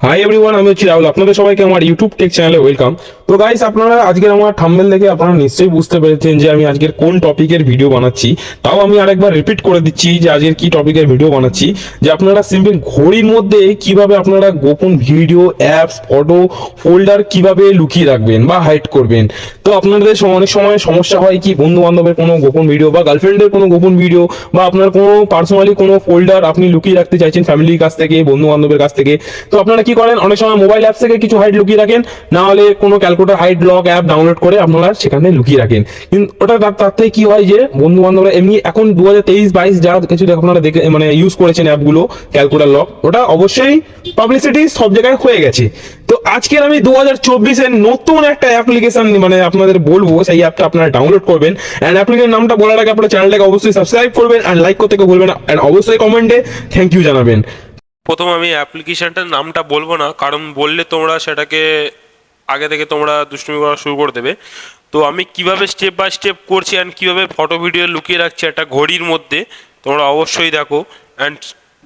Hi everyone, আমি হচ্ছি রাহুল। আপনাদের সবাইকে আমার ইউটিউব টেক চ্যানেলে ওয়েলকাম। তো গাইস, আপনারা আজকের আমার থাম্বনেল দেখে আপনারা নিশ্চয়ই বুঝতে পেরেছেন যে আমি আজকের কোন টপিকের ভিডিও বানাচ্ছি। তাও আমি আরেকবার রিপিট করে দিচ্ছি যে আজকের কি টপিকের ভিডিও বানাচ্ছি। যে আপনারা সিম্পল ঘড়ির মধ্যে কিভাবে আপনারা গোপন ভিডিও, অ্যাপস, ফটো, ফোল্ডার কিভাবে লুকিয়ে রাখবেন বা হাইড করবেন। তো আপনাদের অনেক সময় সমস্যা হয় কি, বন্ধু বান্ধবের কোনো গোপন ভিডিও বা গার্লফ্রেন্ডের কোনো গোপন ভিডিও বা আপনার কোনো পার্সোনালি কোনো ফোল্ডার আপনি লুকিয়ে রাখতে চাইছেন ফ্যামিলির কাছ থেকে, বন্ধু বান্ধবের কাছ থেকে। তো আপনারা কি করেন, অনেক সময় মোবাইল অ্যাপস থেকে কিছু হাইড লুকিয়ে রাখেন, না হলে কোনো calculator hide lock app download করে আপনারা সেখানে লুকিয়ে রাখেন। কিন্তু ওটা তার থেকে কি হয় যে বন্ধু বান্ধবরা এমনি এখন 2023-22 যা কিছু আপনারা দেখে মানে ইউজ করেছেন অ্যাপগুলো, ক্যালকুলেটর লক, ওটা অবশ্যই পাবলিসিটি সব জায়গায় হয়ে গেছে। তো আজকের আমি 2024-এর নতুন একটা অ্যাপ্লিকেশন মানে আপনাদের বলবো, সেই অ্যাপটা আপনারা ডাউনলোড করবেন। অ্যান্ড অ্যাপ্লিকেশন নামটা বলার আগে আপনার চ্যানেলটাকে অবশ্যই সাবস্ক্রাইব করবেন অ্যান্ড লাইক করতে কেউ ভুলবেন না, অ্যান্ড অবশ্যই কমেন্টে থ্যাংক ইউ জানাবেন। প্রথম আমি অ্যাপ্লিকেশনটার নামটা বলবো না, কারণ বললে তোমরা সেটাকে আগে থেকে তোমরা দুষ্টুমি করা শুরু করে দেবে। তো আমি কিভাবে স্টেপ বাই স্টেপ করছি অ্যান্ড কীভাবে ফটো ভিডিও লুকিয়ে রাখছি একটা ঘড়ির মধ্যে, তোমরা অবশ্যই দেখো। অ্যান্ড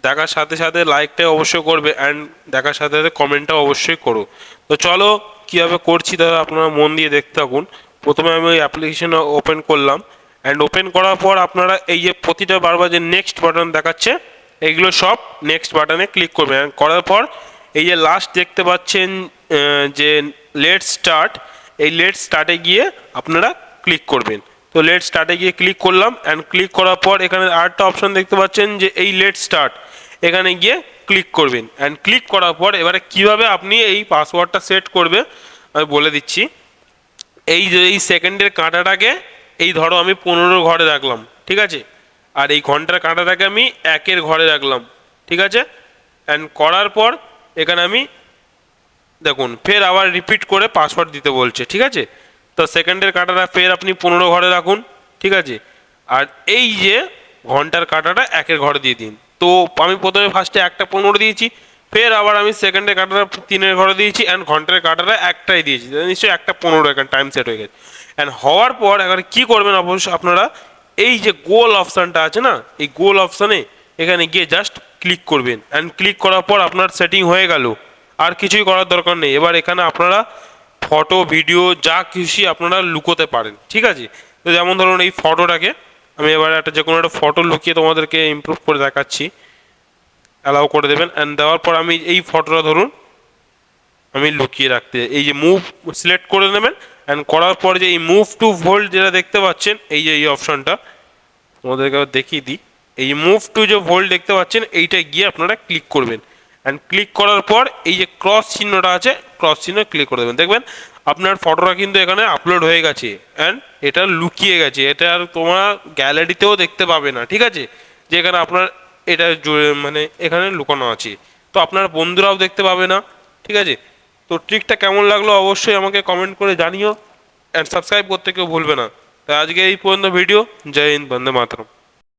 দেখার সাথে সাথে লাইকটাই অবশ্যই করবে অ্যান্ড দেখার সাথে সাথে কমেন্টটাও অবশ্যই করো। তো চলো কীভাবে করছি দাদা, আপনারা মন দিয়ে দেখতে থাকুন। প্রথমে আমি ওই অ্যাপ্লিকেশন ওপেন করলাম অ্যান্ড ওপেন করার পর আপনারা এই যে প্রতিটা বারবার যে নেক্সট বাটন দেখাচ্ছে, এইগুলো সব নেক্সট বাটনে ক্লিক করবেন। করার পর এই যে লাস্ট দেখতে পাচ্ছেন যে লেট স্টার্ট, এই লেট স্টার্টে গিয়ে আপনারা ক্লিক করবেন। তো লেট স্টার্টে গিয়ে ক্লিক করলাম অ্যান্ড ক্লিক করার পর এখানে আরেকটা অপশন দেখতে পাচ্ছেন যে এই লেট স্টার্ট, এখানে গিয়ে ক্লিক করবেন। অ্যান্ড ক্লিক করার পর এবারে কিভাবে আপনি এই পাসওয়ার্ডটা সেট করবে আমি বলে দিচ্ছি। এই যে এই সেকেন্ডের কাঁটাটাকে এই ধরো আমি 15 ঘরে রাখলাম, ঠিক আছে, আর এই ঘন্টার কাঁটাটাকে আমি 1-এর ঘরে রাখলাম, ঠিক আছে। অ্যান্ড করার পর এখানে আমি দেখুন ফের আবার রিপিট করে পাসওয়ার্ড দিতে বলছে, ঠিক আছে। তো সেকেন্ডের কাঁটাটা ফের আপনি 15 ঘরে রাখুন, ঠিক আছে, আর এই যে ঘন্টার কাঁটাটা 1-এর ঘরে দিয়ে দিন। তো আমি প্রথমে ফার্স্টে একটা 15 দিয়েছি, ফের আবার আমি সেকেন্ডের কাঁটাটা 3-এর ঘরে দিয়েছি অ্যান্ড ঘন্টার কাঁটাটা একটাই দিয়েছি, নিশ্চয়ই একটা 15 এখানে টাইম সেট হয়ে গেছে। অ্যান্ড হওয়ার পর এবার কী করবেন, অবশ্যই আপনারা এই যে গোল অপশানটা আছে না, এই গোল অপশানে এখানে গিয়ে জাস্ট ক্লিক করবেন। অ্যান্ড ক্লিক করার পর আপনার সেটিং হয়ে গেল, আর কিছুই করার দরকার নেই। এবার এখানে আপনারা ফটো ভিডিও যা খুশি আপনারা লুকোতে পারেন, ঠিক আছে। তো যেমন ধরুন এই ফটোটাকে আমি এবার একটা যে কোনো একটা ফটো লুকিয়ে তোমাদেরকে ইমপ্রুভ করে দেখাচ্ছি। অ্যালাউ করে দেবেন অ্যান্ড দেওয়ার পর আমি এই ফটোটা ধরুন আমি লুকিয়ে রাখতে, এই যে মুভ সিলেক্ট করে নেবেন অ্যান্ড করার পর যে এই মুভ টু ভোল্ড যেটা দেখতে পাচ্ছেন, এই যে এই অপশনটা তোমাদেরকে দেখিয়ে দিই, এই মুভ টু যে ভোল্ট দেখতে পাচ্ছেন এইটা গিয়ে আপনারা ক্লিক করবেন। অ্যান্ড ক্লিক করার পর এই যে ক্রস চিহ্নটা আছে, ক্রস চিহ্ন ক্লিক করে দেবেন। দেখবেন আপনার ফটোটা কিন্তু এখানে আপলোড হয়ে গেছে অ্যান্ড এটা লুকিয়ে গেছে, এটা আর তোমরা গ্যালারিতেও দেখতে পাবে না, ঠিক আছে, যে এখানে আপনার এটা মানে এখানে লুকানো আছে। তো আপনার বন্ধুরাও দেখতে পাবে না, ঠিক আছে। তো ট্রিকটা কেমন লাগলো অবশ্যই আমাকে কমেন্ট করে জানিও অ্যান্ড সাবস্ক্রাইব করতে কেউ ভুলবে না। তাই আজকে এই পর্যন্ত ভিডিও। জয় হিন্দ, বন্দে মাতরম।